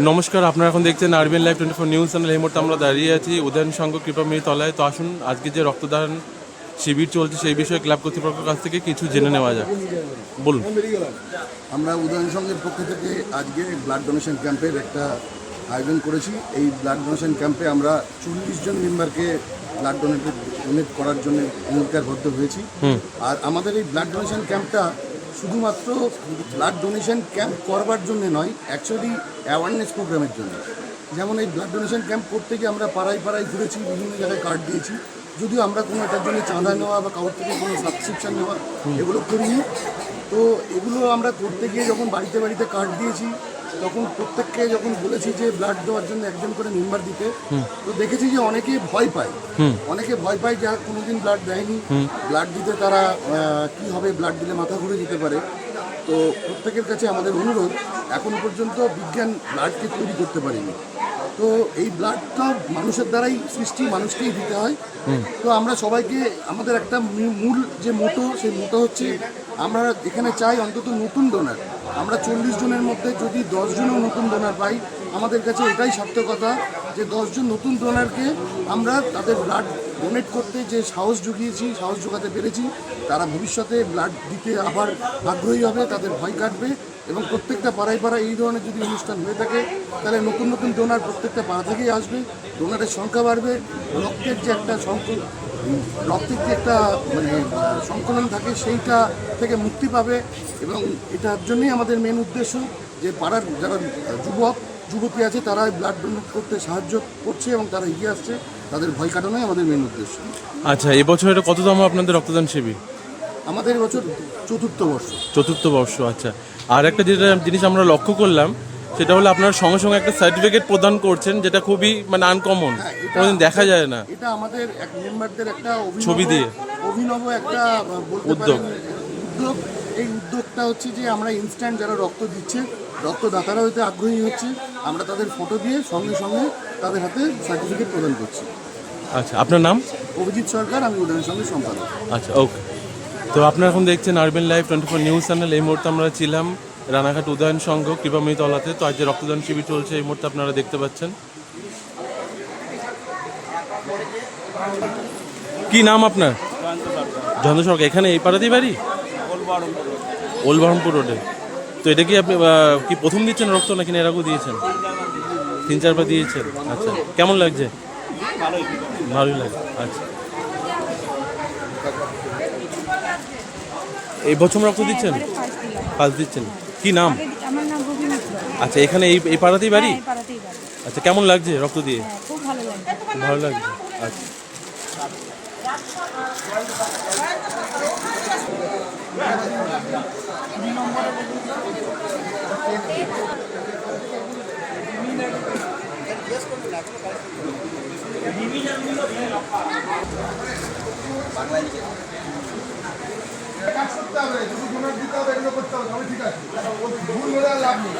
নমস্কার, আপনারা এখন দেখছেন আরবিএন লাইভ 24 নিউজ চ্যানেল। এই মুহূর্তে আমরা দাঁড়িয়ে আছি উদয়ন সংঘ কৃপাময়ী তলায়। তো আসুন, আজকে যে রক্তদান শিবির চলছে সেই বিষয়ে ক্লাব কর্তৃপক্ষের কাছ থেকে কিছু জেনে নেওয়া যাক। বলুন। আমরা উদয়ন সংঘের পক্ষ থেকে আজকে ব্লাড ডোনেশন ক্যাম্পের একটা আয়োজন করেছি। এই ব্লাড ডোনেশন ক্যাম্পে আমরা 40 জন মেম্বারকে ব্লাড ডোনেট করার জন্য অঙ্গীকারবদ্ধ হয়েছি। আর আমাদের এই ব্লাড ডোনেশন ক্যাম্পটা শুধুমাত্র ব্লাড ডোনেশন ক্যাম্প করবার জন্য নয়, অ্যাকচুয়ালি অ্যাওয়ারনেস প্রোগ্রামের জন্য। যেমন এই ব্লাড ডোনেশন ক্যাম্প করতে গিয়ে আমরা পাড়ায় পাড়ায় ঘুরেছি, বিভিন্ন জায়গায় কার্ড দিয়েছি। যদিও আমরা কোনো এটার জন্য চাঁদা নেওয়া বা কারোর থেকে কোনো সাবস্ক্রিপশন নেওয়া এগুলো করিনি। তো এগুলো আমরা করতে গিয়ে যখন বাড়িতে বাড়িতে কার্ড দিয়েছি, তখন প্রত্যেককে যখন বলেছি যে ব্লাড দেওয়ার জন্য একজন করে মেম্বার দিতে, তো দেখেছি যে অনেকে ভয় পায় যারা কোনোদিন ব্লাড দেয়নি। ব্লাড দিতে তারা কি হবে, ব্লাড দিলে মাথা ঘুরে যেতে পারে। তো প্রত্যেকের কাছে আমাদের অনুরোধ, এখনো পর্যন্ত বিজ্ঞান ব্লাডকে তৈরি করতে পারেনি। তো এই ব্লাডটা মানুষের দ্বারাই সৃষ্টি, মানুষকেই দিতে হয়। তো আমরা সবাইকে, আমাদের একটা মূল যে মোটো, সেই মোটো হচ্ছে আমরা এখানে চাই অন্তত নতুন ডোনার। আমরা 40 জনের মধ্যে যদি 10 জনও নতুন ডোনার পাই, আমাদের কাছে এটাই সার্থকতা যে 10 জন নতুন ডোনারকে আমরা তাদের ব্লাড ডোনেট করতে যে সাহস জোগাতে পেরেছি, তারা ভবিষ্যতে ব্লাড দিতে আবার আগ্রহী হবে, তাদের ভয় কাটবে। এবং প্রত্যেকটা পাড়ায় পাড়ায় এই ধরনের যদি অনুষ্ঠান হয়ে থাকে, তাহলে নতুন নতুন ডোনার প্রত্যেকটা পাড়া থেকেই আসবে, ডোনারের সংখ্যা বাড়বে, রক্তের যে একটা সংকলন থাকে সেইটা থেকে মুক্তি পাবে। এবং এটার জন্যই আমাদের মেন উদ্দেশ্য যে পাড়ার যারা যুবতী আছে তারা ব্লাড ডোনেট করতে সাহায্য করছে এবং তারা এগিয়ে আসছে, তাদের ভয় কাটানোই আমাদের মেন উদ্দেশ্য। আচ্ছা, এবছর এটা কততম আপনাদের রক্তদান শিবির? আমাদের এবছর চতুর্থ বর্ষ। আচ্ছা, আর একটা যেটা জিনিস আমরা লক্ষ্য করলাম, সেটা হলো আপনারা সঙ্গে সঙ্গে একটা সার্টিফিকেট প্রদান করছেন, যেটা খুবই আনকমন, কোনোদিন দেখা যায় না। এটা আমাদের এক মেম্বারদের একটা ছবি দিয়ে অভিনব একটা উদ্যোগ। এই উদ্যোগটা হচ্ছে যে আমরা ইনস্ট্যান্ট যারা রক্ত দিচ্ছে, রক্তদাতারা হইতে আগ্রহী হচ্ছে, আমরা তাদের ফটো দিয়ে সঙ্গে সঙ্গে তাদের হাতে সার্টিফিকেট প্রদান করছি। আচ্ছা, আপনার নাম? অভিজিৎ সরকার, আমি উদয়ন সংঘের সম্পাদক। আচ্ছা, ওকে। তো আপনারা এখন দেখছেন আরবিএন লাইভ 24 নিউজ চ্যানেল। এই মুহূর্তে আমরা ছিলাম রানাঘাট উদয়ন সংঘ কৃপাময়ী তলাতে। তো আজ যে রক্তদান শিবির চলছে এই মুহূর্তে আপনারা দেখতে পাচ্ছেন। কি নাম আপনার? জয়ন্ত সরকার। এখানে এই পাড়াতেই বাড়ি? ওলবহরমপুর রোডে। তো এটা কি আপনি কি প্রথম দিচ্ছেন রক্ত, নাকি এর আগেও দিয়েছেন? 3-4 বার দিয়েছেন। আচ্ছা, কেমন লাগছে? ভালোই লাগে। আচ্ছা, এই প্রথম রক্ত দিচ্ছেন? ফার্স্ট দিচ্ছেন। কি নাম? আমার নাম রবি মিত্র। আচ্ছা, এখানে এই পাড়াতেই বাড়ি? এই পাড়াতেই বাড়ি। আচ্ছা, কেমন লাগছে রক্ত দিয়ে? খুব ভালো লাগছে। ভালো লাগছে। আচ্ছা, কাজ করতে হবে, যদি ডোনার দিতে হবে, এগুলো করতে হবে, ঠিক আছে, ভুল হলে আর লাভ নেই।